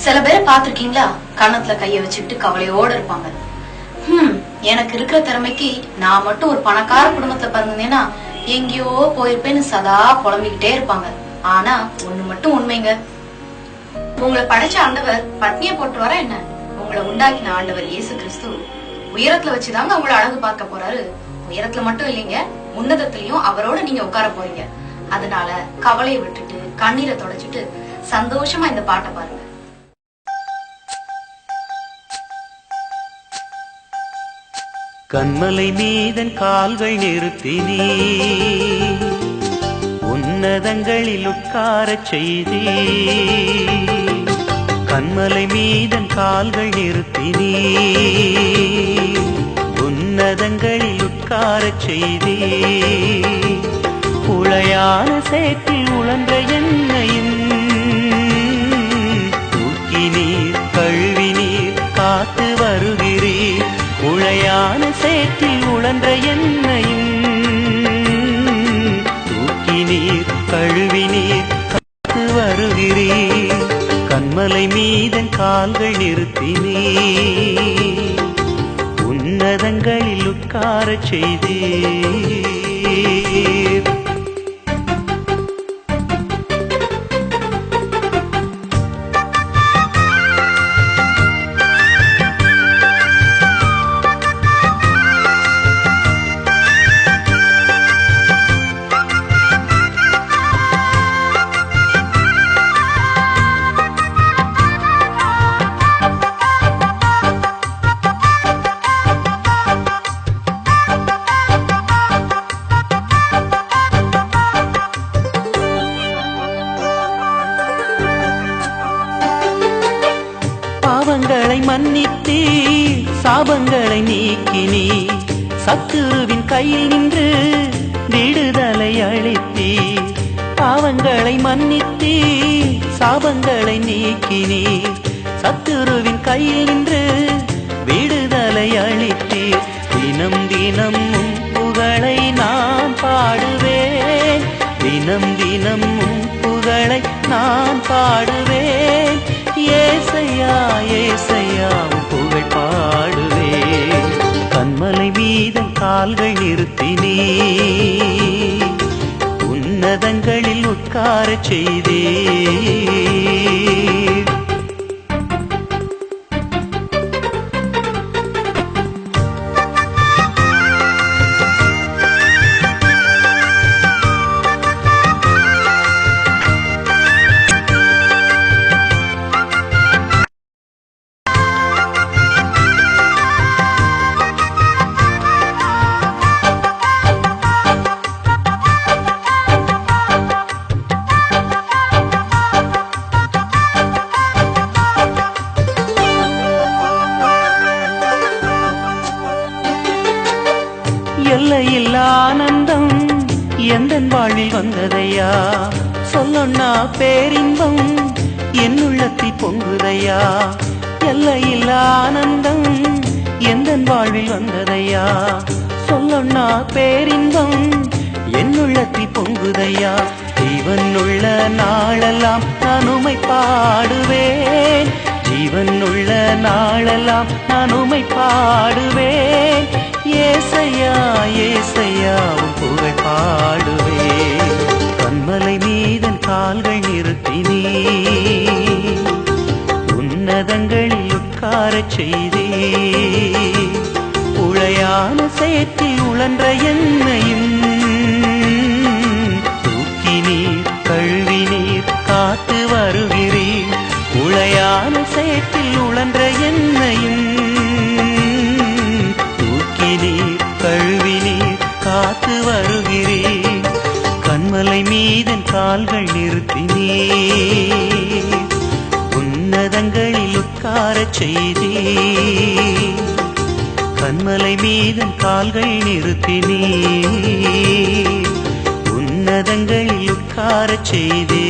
சில பேரை பாத்திருக்கீங்களா, கன்னத்துல கைய வச்சுட்டு கவலையோட இருப்பாங்க. எனக்கு இருக்கிற திறமைக்கு நான் மட்டும் ஒரு பணக்கார குடும்பத்துல பிறந்தேன்னா எங்கேயோ போயிருப்பேன்னு சதா புலம்பிக்கிட்டே இருப்பாங்க. ஆனா ஒண்ணு மட்டும் உண்மைங்க, உங்களை படைச்ச ஆண்டவர் பத்னியை போட்டு வர என்ன? உங்களை உண்டாக்கின ஆண்டவர் இயேசு கிறிஸ்து உயரத்துல வச்சுதாங்க உங்களை அழகு பார்க்க போறாரு. உயரத்துல மட்டும் இல்லைங்க, உன்னதத்திலயும் அவரோட நீங்க உட்கார போறீங்க. அதனால கவலையை விட்டுட்டு கண்ணீரை தொடச்சிட்டு சந்தோஷமா இந்த பாட்டை பாருங்க. கண்மலை மீதன் கால்கள் நிறுத்தினீ, உன்னதங்களில் உட்காரச் செய்தீ. கண்மலை மீதன் கால்கள் நிறுத்தினீ, உன்னதங்களில் உட்காரச் செய்தீ. உளையான சேற்றில் உழன்ற என்னையும் தூக்கி நீர் கழுவி நீர் காத்து வருகிறீர். உளையான சேற்றில் உழன்ற என்னையும் தூக்கி நீர் கழுவி நீர் காத்து வருகிறீர். கண்மலை மீதன் கால்கள் நிறுத்தினீ, உன்னதங்களில் உட்காரச் செய்தீர். பாவங்களை மன்னித்தீ, சாபங்களை நீக்கினீ. சத்துருவின் கையில் நின்று விடுதலை அளித்தீ. பாவங்களை மன்னித்தீ, சாபங்களை நீக்கினீ. சத்துருவின் கையில் நின்று விடுதலை அளித்தீ. தினம் தினம் உம் புகழை நான் பாடுவேன். தினம் தினம் உம் புகழை நான் பாடுவேன். ஏசையா ஏசையா புகழ் பாடுவே. கண்மலை மீதன் கால்கள் நிறுத்தினீ, உன்னதங்களில் உட்காரச் செய்தே. எல்லையில் ஆனந்தம் எந்தன் வாழ்வில் வந்ததையா. சொல்லொன்னா பேரின்பம் என் உள்ளத்தில் பொங்குதையா. எல்லையில் ஆனந்தம் எந்தன் வாழ்வில் வந்ததையா. சொல்லொன்னா பேரின்பம் என் உள்ளத்தில் பொங்குதையா. ஜீவன் உள்ள நாளெல்லாம் நான் உம்மை பாடுவேன். ஜீவன் உள்ள நாளெல்லாம் நான் உம்மை பாடுவேன். ஏசையா ஏசையா புகழ் பாடுவே. கண்மலை மீதன் கால்கள் நிறுத்தினீ, உன்னதங்களில் உட்காரச் செய்தே. உளையான சேற்றில் உழன்ற என்னையும் தூக்கி நீர் கழுவி நீர் காத்து வருகிறீர். உளையான சேற்றில் உழன்ற என்னையும் நீர் கழுவி நீர் காத்து வருகிறீர். கண்மலை மீதன் கால்கள் நிறுத்தினீ, உன்னதங்களில் உட்காரச் செய்தே. கண்மலை மீதன் கால்கள் நிறுத்தினீ, உன்னதங்களில் உட்காரச் செய்தே.